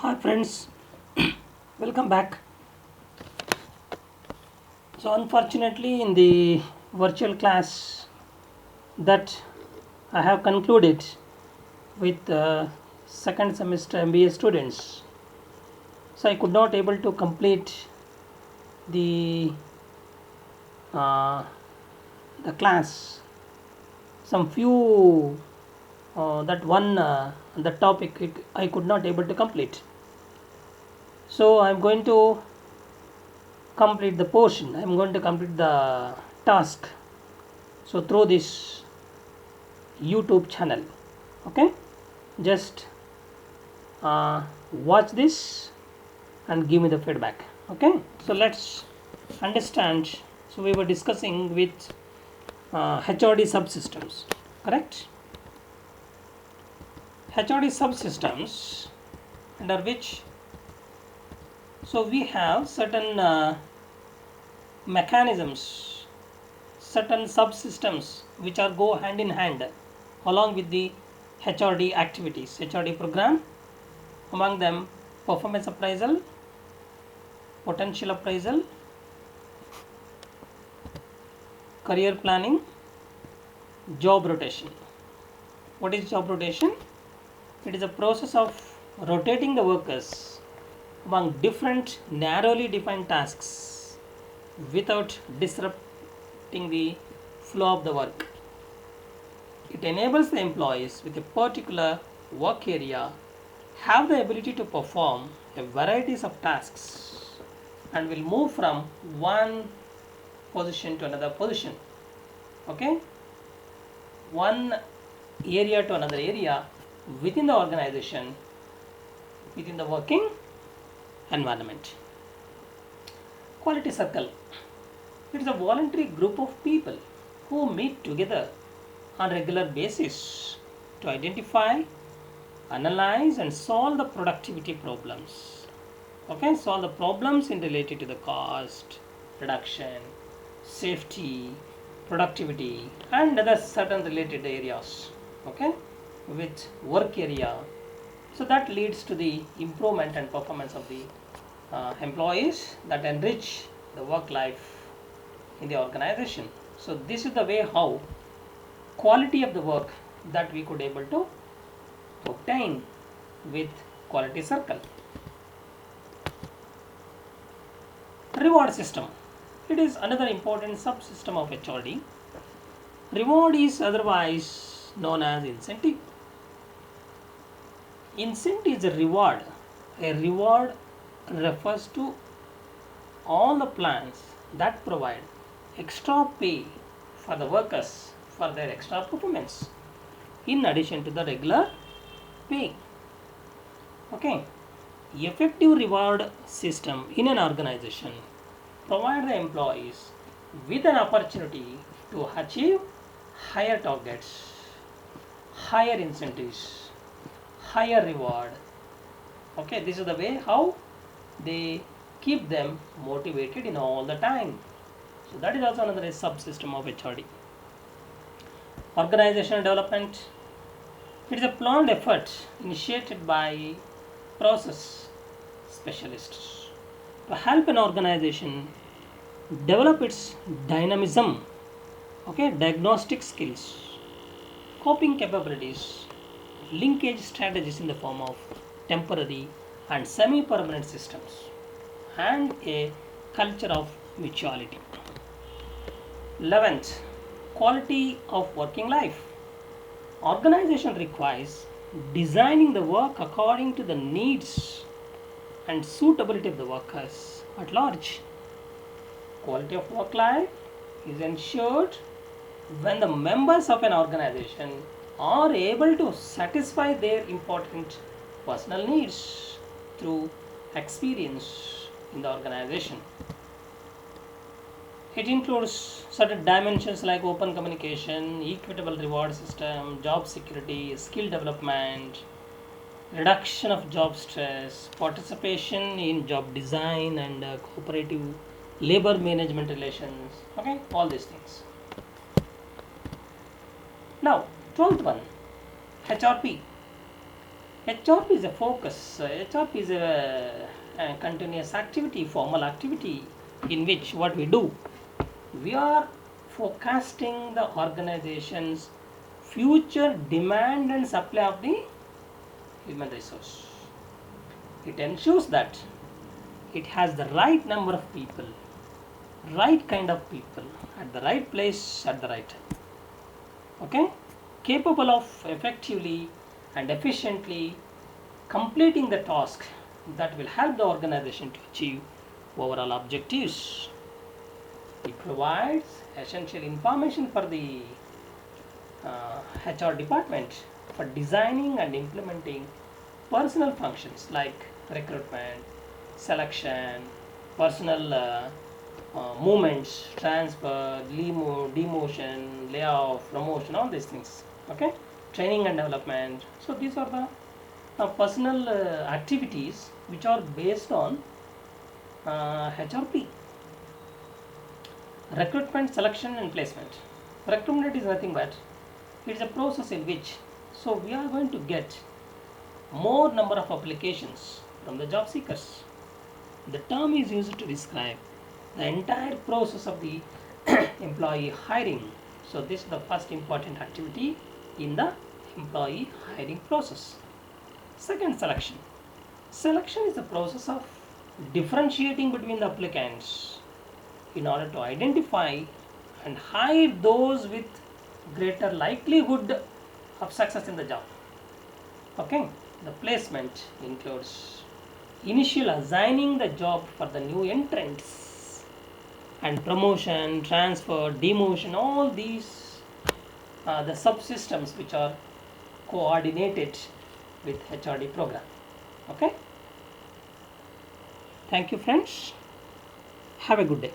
Hi friends, welcome back. So unfortunately in the virtual class that I have concluded with second semester MBA students, so I could not able to complete the uh, the class. Some few that one the topic I could not able to complete. So I'm going to complete the portion. I'm going to complete the task. So through this YouTube channel, okay, just watch this and give me the feedback. Okay, so let's understand. So we were discussing with HRD subsystems, correct? HRD subsystems, under which so we have certain mechanisms, certain subsystems which are go hand in hand along with the HRD activities, HRD program. Among them, performance appraisal, potential appraisal, career planning, job rotation. What is job rotation? It is a process of rotating the workers among different narrowly defined tasks without disrupting the flow of the work. It enables the employees with a particular work area have the ability to perform a varieties of tasks and will move from one position to another position. Okay, one area to another area within the organization, within the working environment. Quality circle, it is a voluntary group of people who meet together on regular basis to identify, analyze and solve the productivity problems. Okay, solve the problems in related to the cost reduction, safety, productivity and other certain related areas, okay, with work area. So that leads to the improvement and performance of the employees that enrich the work life in the organization. So this is the way how quality of the work that we could able to obtain with quality circle. Reward system, it is another important subsystem of HRD. Reward is otherwise known as incentive. Incentive is a reward. A reward refers to all the plans that provide extra pay for the workers for their extra performance in addition to the regular pay. Okay, effective reward system in an organization provide the employees with an opportunity to achieve higher targets, higher incentives, higher reward. Okay, this is the way how they keep them motivated in all the time. So that is also another subsystem of HRD. Organizational development, it is a planned effort initiated by process specialists to help an organization develop its dynamism, okay, diagnostic skills, coping capabilities, linkage strategies in the form of temporary and semi-permanent systems, and a culture of mutuality. 11th, quality of working life. Organization requires designing the work according to the needs and suitability of the workers at large. Quality of work life is ensured when the members of an organization are able to satisfy their important personal needs through experience in the organization. It includes certain dimensions like open communication, equitable reward system, job security, skill development, reduction of job stress, participation in job design and cooperative labor management relations. Okay, all these things. Now, 12th one, HRP. HRP is a focus. HRP is a continuous activity, formal activity in which what we do, we are forecasting the organization's future demand and supply of the human resource. It ensures that it has the right number of people, right kind of people at the right place at the right time. Okay, capable of effectively and efficiently completing the task that will help the organization to achieve overall objectives. It provides essential information for the HR department for designing and implementing personal functions like recruitment, selection, personal movements, transfer, demotion, layoff, promotion, all these things. Okay, training and development. So these are the personal activities which are based on HRP. Recruitment, selection and placement. Recruitment is nothing but it is a process in which we are going to get more number of applications from the job seekers. The term is used to describe the entire process of the employee hiring. So this is the first important activity in the employee hiring process. Second, selection. Selection is the process of differentiating between the applicants in order to identify and hire those with greater likelihood of success in the job. Okay, the placement includes initial assigning the job for the new entrants and promotion, transfer, demotion, all these are the subsystems which are coordinated with HRD program. Okay, thank you friends, have a good day.